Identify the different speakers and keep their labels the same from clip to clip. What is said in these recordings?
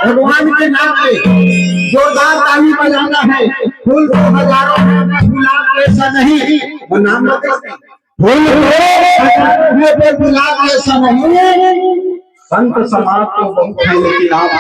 Speaker 1: भगवान के नाम पे जोरदार ताली बजाना है। फूल को हजारों में गुलाब ऐसा नहीं, वो नाम फूल पे गुलाब ऐसा नहीं। संत समाज को बहुत है लेकिन आप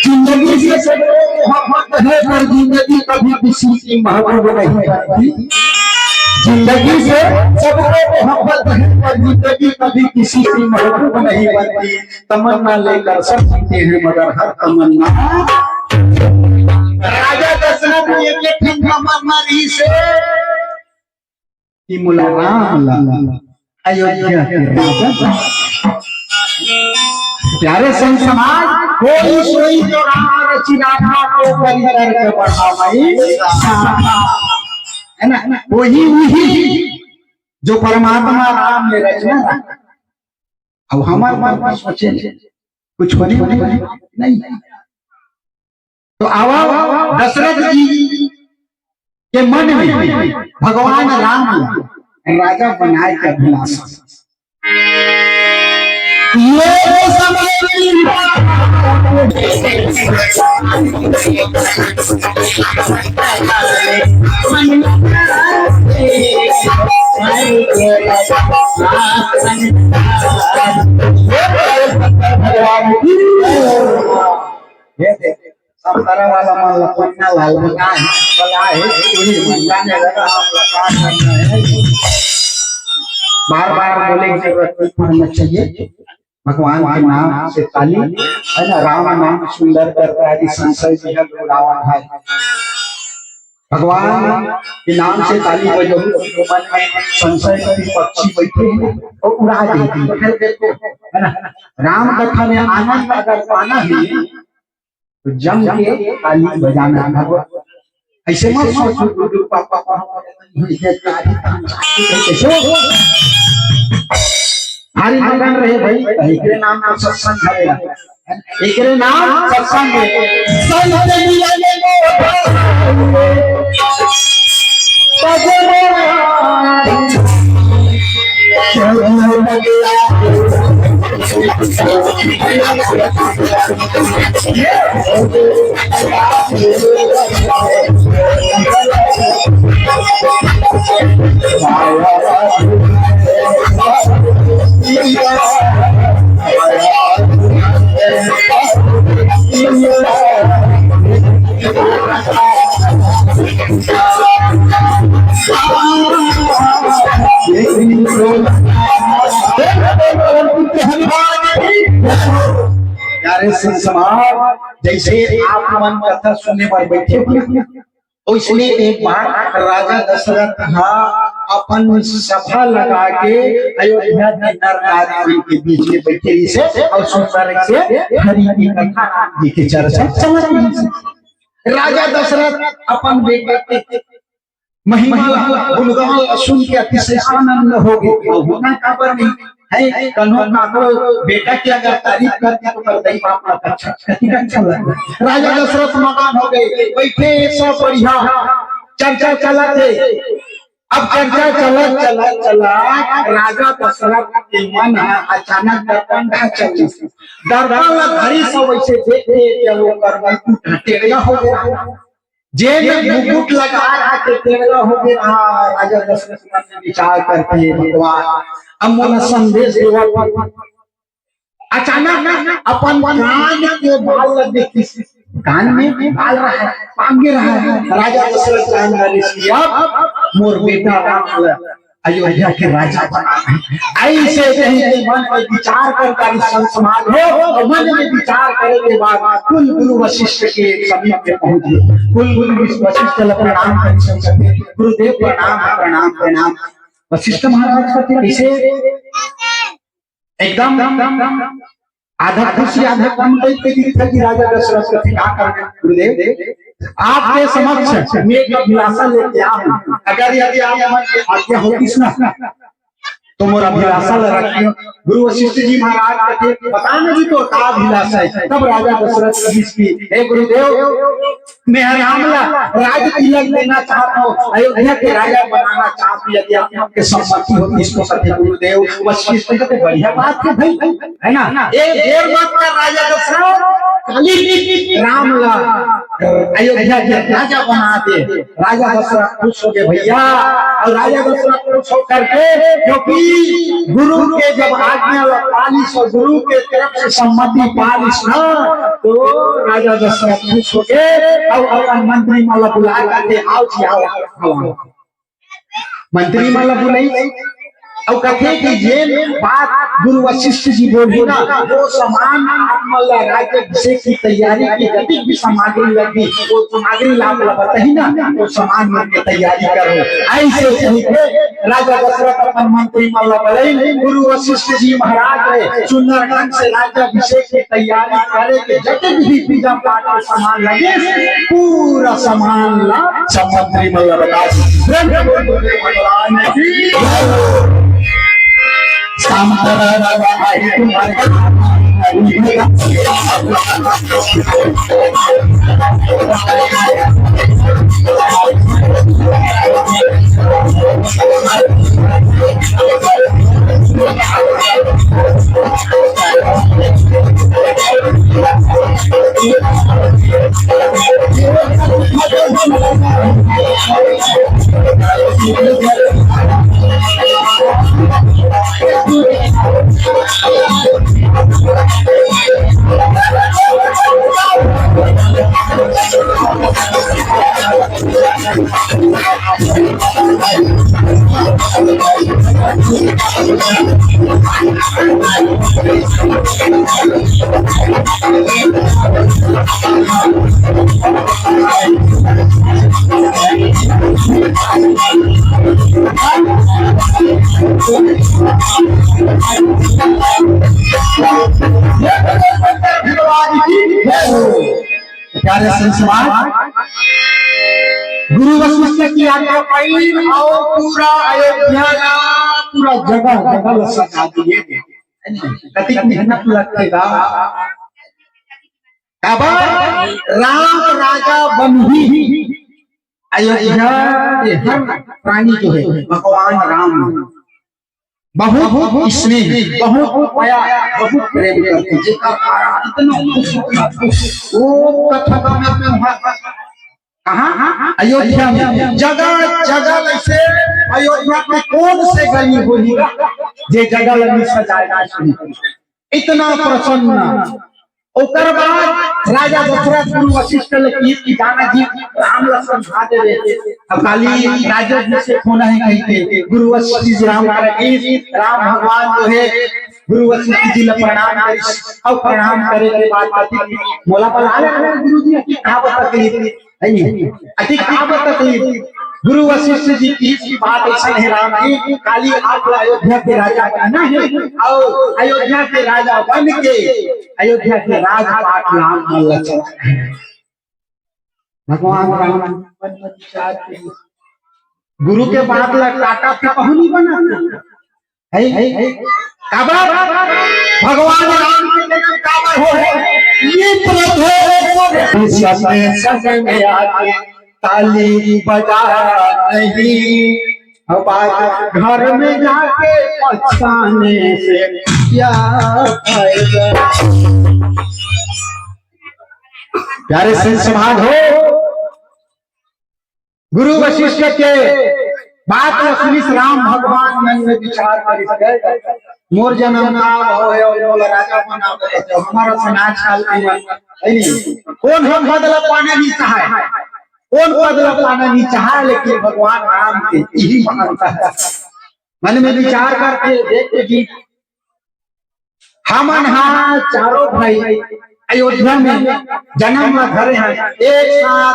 Speaker 1: जिंदगी से मोहब्बत है पर जिंदगी कभी किसी की महबूब नहीं बनती। जिंदगी से सबको मोहब्बत है पर जिंदगी कभी किसी की महबूब नहीं बनती। तमन्ना लेकर सब जीते हैं मगर हर तमन्ना राजा दशरथ ये ठंडा रही से कि मुलाकाम अयोध्या के राजा। प्यारे संत समाज कोई सोई जो राम रचिराधा को परिकर के बढ़ावाई है ना, वही जो परमात्मा राम ने रचना रखा। अब हमारे मन में सोचे कुछ होने नहीं। तो आवा दशरथ जी के मन में भगवान राम राजा बनाए के अभिलाषा ये समय सब तरह वाला मान लपटना लाल बनाए जाने लगा। बार बार बोले की जरूरत नहीं पड़ना चाहिए। भगवान के नाम से ताली है ना, राम नाम सुंदर करता है संशय भी है रावण है। भगवान के नाम से ताली बजो तो मन में संशय कभी पक्षी बैठे हैं और उड़ा देते हैं। फिर देखो है ना, राम कथा में आनंद अगर पाना है तो जम के ताली बजाना। भगवान ऐसे मत सोचो पापा हरी मगन रहे भाई, एकरे नाम का सत्संग करेगा, एकरे नाम सत्संग समाज जैसे आप मन कथा सुनने पर बैठे तो इसलिए एक बार राजा दशरथ अपन सभा लगा के अयोध्या के नर नारी के बीच में बैठे से और सुंदर से हरि की कथा जी की चर्चा समझ राजा दशरथ अपन बेटे के महिमा गुणगान सुन के अतिशय आनंद हो गए। होना खबर नहीं है कन्हों का बेटा की अगर तारीफ करते तो कर दई बाप का अच्छा लगा। राजा दशरथ मकान हो गए बैठे सब बढ़िया चर्चा चला थे। अब चर्चा चलत चलत चला राजा दशरथ के मन अचानक दर्पण चली दर्पण घड़ी सब वैसे देखे कि वो कर टेढ़ा हो गया जेल मुकुट लगा रहा के टेढ़ा हो गया राजा दशरथ मन में विचार करके भगवान अब मन संदेश देवा अचानक अपन कान के बाल देखी कान में बाल रहा है पागे रहा है राजा दशरथ जान अब मोर बेटा राम अयोध्या के राजा बना ऐसे कहीं मन में विचार कर समाज हो और मन में विचार करने के बाद कुल गुरु वशिष्ठ के समीप में पहुंचे कुल गुरु वशिष्ठ प्रणाम कर गुरुदेव प्रणाम प्रणाम प्रणाम वशिष्ठ महाराज कहते इसे एकदम आधा खुशी आधा कम कि राजा दशरथ का क्या करना गुरुदेव आपके समक्ष मैं एक अभिलाषा लेके आऊं अगर यदि आप आज्ञा होती ना तो मोर अभिलाषा रखियो गुरु वशिष्ठ जी महाराज कहते बताना जी तो का अभिलाषा है तब राजा दशरथ की हे गुरुदेव मैं रामला राज तिलक देना चाहता हूँ अयोध्या के राजा बनाना चाहता हूँ यदि आपके सम्मति हो इसको कहते गुरुदेव वशिष्ठ कहते बढ़िया बात है भाई है ना एक देर बात का राजा दशरथ रामला अयोध्या के राजा बना दे राजा दशरथ खुश हो गए भैया और राजा दशरथ खुश होकर के क्योंकि गुरु के जब आज्ञा पालिश और गुरु के तरफ से सम्मति पालिश ना तो राजा दशरथ खुश हो गए और अपन मंत्री माला बुला करके आओ जी आओ मंत्री माला बुलाई और कहते कि ये बात गुरु वशिष्ठ जी बोली ना वो समान आत्मल्ला राज्य की तैयारी की जब भी सामग्री लगी वो सामग्री लाभ बताही ना तो समान मन की तैयारी करो ऐसे सही राजा दशरथ अपन मंत्री माला बुलाई गुरु वशिष्ठ जी महाराज है सुंदर ढंग से राज्याभिषेक की तैयारी करे के जब भी पूजा पाठ में सामान लगे पूरा सामान ला मंत्री माला बता भगवान की प्यारे संस्कार गुरु वशिष्ठ की आज्ञा पाई और पूरा अयोध्या पूरा जगह जगह सजा दिए कति मेहनत लगेगा अब राम राजा बन ही अयोध्या के हर प्राणी जो है भगवान राम बहुत स्नेह बहुत माया बहुत प्रेम करते इतना वो कथा में कहाँ अयोध्या में जगह जगह ऐसे अयोध्या में कौन से गली होगी जे जगह लगी सजाएगा इतना प्रसन्न ओकर बाद राजा दशरथ गुरु वशिष्ठ की गाना जी राम लक्ष्मण भाते रहे अब काली राजा जी से होना है कहते गुरु वशिष्ठ जी राम भगवान जो है गुरु वशिष्ठ जी ने प्रणाम करे और प्रणाम करे के बाद कहते मोला बुला गुरु जी की कहावत तकलीफ है अति कहावत तकलीफ गुरु वशिष्ठ जी की बात ऐसा है राम जी काली आप अयोध्या के राजा बनना है और अयोध्या के राजा बन के अयोध्या के राजपाट राम भगवान राम गुरु के बाद टाटा पे पहुनी बना है भगवान राम के जन्म काबर हो ये प्रभु संग में आके ताली बजा नहीं अब बात घर में जाके पछताने से क्या फायदा। प्यारे संत समाज हो, गुरु वशिष्ठ के बात सुनी राम भगवान मन में विचार कर मोर जन्म का हो राजा बना हमारा समाज काल कौन हम बदला पाना नहीं चाहे, कौन बदला पाना नहीं चाहा, लेकिन भगवान राम के यही मानता है। मन में विचार करके देखते कि हम चारों भाई अयोध्या में जन्म धरे हैं, एक साथ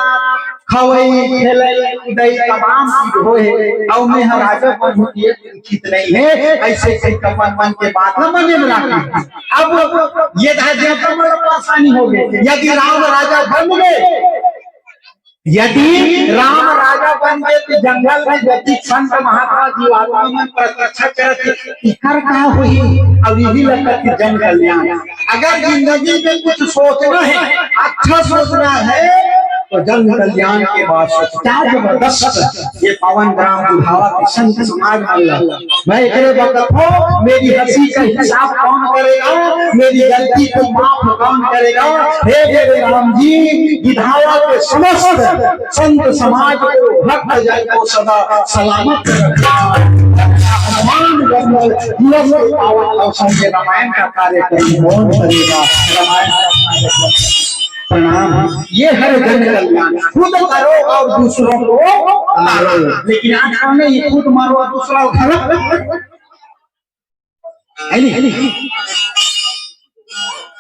Speaker 1: खवई खेलई उदय तमाम चीज होए और मैं राजा बन उचित नहीं है, ऐसे ऐसे मन के बात न मने में रखा। अब ये परेशानी हो गई, यदि राम राजा बन गए, यदि राम राजा बन गए तो जंगल में यदि संत महात्मा जीवात्मा में प्रत्यक्ष करते क्या हुई, अब यही लगता कि जन कल्याण। अगर जिंदगी में कुछ सोचना है, अच्छा सोचना है, तो जन कल्याण के बाद क्या जबरदस्त ये पवन ग्राम बुढ़ावा के संत समाज में मैं एक वक्त हो, मेरी हंसी का हिसाब कौन करेगा, मेरी गलती को माफ कौन करेगा। हे मेरे राम जी, बुढ़ावा के समस्त संत समाज को भक्त जन को सदा सलामत रामायण का कार्यक्रम कौन करेगा। रामायण प्रणाम, ये हर जन कल्याण, खुद करो और दूसरों को मारो, लेकिन आज में ये खुद मारो और दूसरा करो।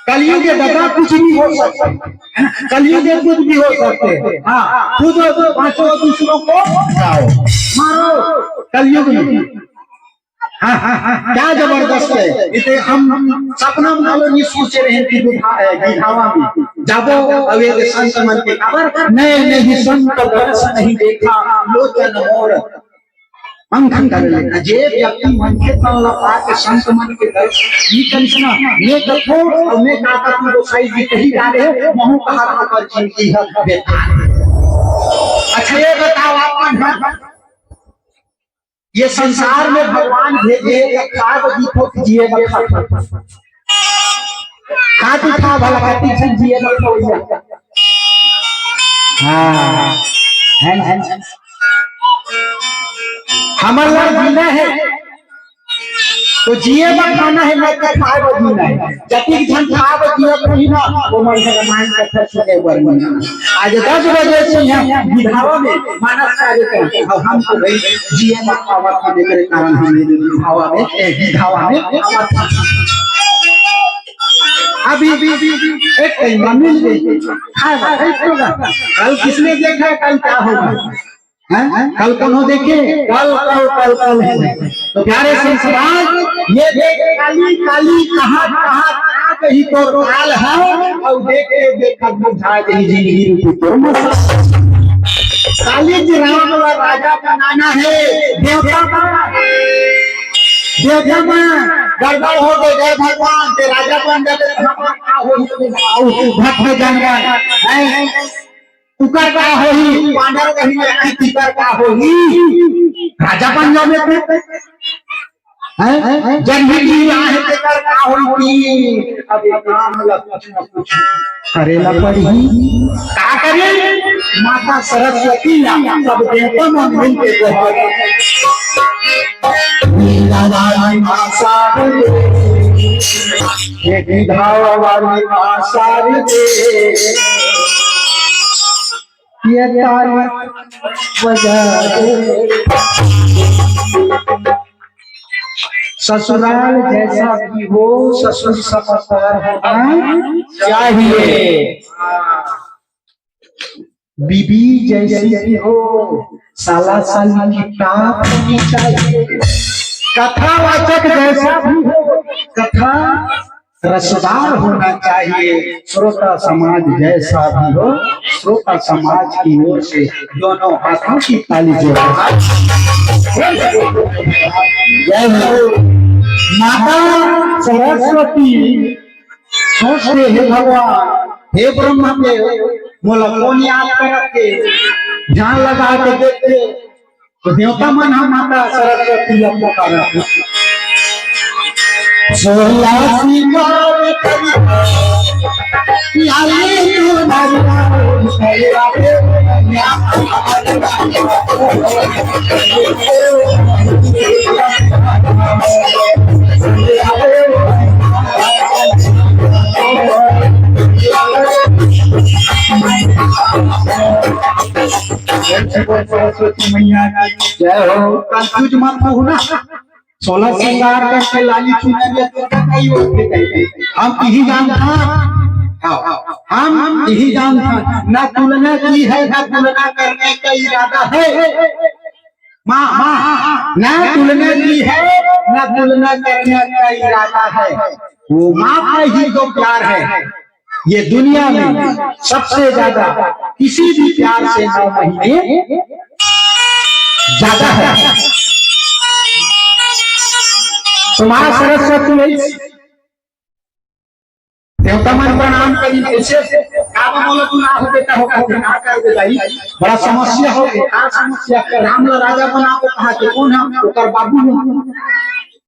Speaker 1: कलयुग के दादा कुछ भी हो सकते, कलयुग के कुछ भी हो सकते। हाँ, खुद पांचों दूसरों को मारो कलयुग में। हाँ, क्या जबरदस्त है। इसे हम सपना में नहीं सोच रहे हैं कि गिधावा में जाबो अवेद संत मन के खबर नए नहीं संत दर्श नहीं देखा, लोचन मोर अंकन कर लेना। जे व्यक्ति मन के तन लगा के संत मन के दर्श ये करिश्मा ये कथो और मैं काका की गोसाई जी कही जा रहे महू कहा कर चिंती है बेकार। अच्छा ये बताओ आपन ये संसार में भगवान भेजे जिए खा भला खाती जिए हमारा जीना है तो जिए खाना है, मैं खाए जीना है। जति धन खाए जिए ना वो मन रामायण कथा सुने वर्णन। आज 10 बजे से यहाँ विधावा में मानस कार्यक्रम और हम तो भाई जिए खावा खाने के कारण हमें विधावा में अभी एक टाइम मिल गई कल किसने देखा कल क्या होगा, कल कौन हो देखे, कल कल कल कल है। तो प्यारे समाज ये देख काली काली कहाँ कहीं तो काल है और देखे देखा बुझा गई जिंदगी काली जी राम वाला राजा बनाना है। देवता में गड़बड़ हो गए भगवान के राजा बन गए भक्त जानवर उकर का होही पांडव कहीं तिकर का होही राजा बन जावे हैं जन्म आहे तिकर का होही। अब काम कुछ करेला पड़ी का करे, माता सरस्वती सब देवता मन मिल के गोहर लीला वाली भाषा ये विधावा वाली भाषा रे ये ताली बजा ससुराल जैसा भी हो ससुर समझदार होना चाहिए, बीबी जैसी भी हो साला साली की टाप होनी चाहिए, कथावाचक जैसा भी हो कथा रसदार होना चाहिए, श्रोता समाज जैसा भी हो श्रोता समाज की ओर से दोनों हाथों की ताली जोड़ा। जय हो माता सरस्वती सोचते हे भगवान हे ब्रह्मा के मोला कौन याद करके ध्यान लगा के देखते तो देवता मन हम माता सरस्वती अपना कारण सोला सिंगार लाले तू सरस्वती मैया की जय हो। कंफ्यूज मत हो ना, 16 श्रृंगार करके लाली हम यही जानता, हम यही जानता, ना तुलना की है ना तुलना करने का इरादा है। माँ ना तुलना की है ना तुलना करने का इरादा है। वो माँ का ही जो प्यार है ये दुनिया में सबसे ज्यादा किसी भी प्यार से 9 महीने ज्यादा है। तो माँ सरस्वती देवता मन प्रणाम करी ऐसे बोलो तू ना हो बेटा होगा कर दे भाई, बड़ा समस्या हो गया। समस्या राम राजा बना को कहा कौन है बाबू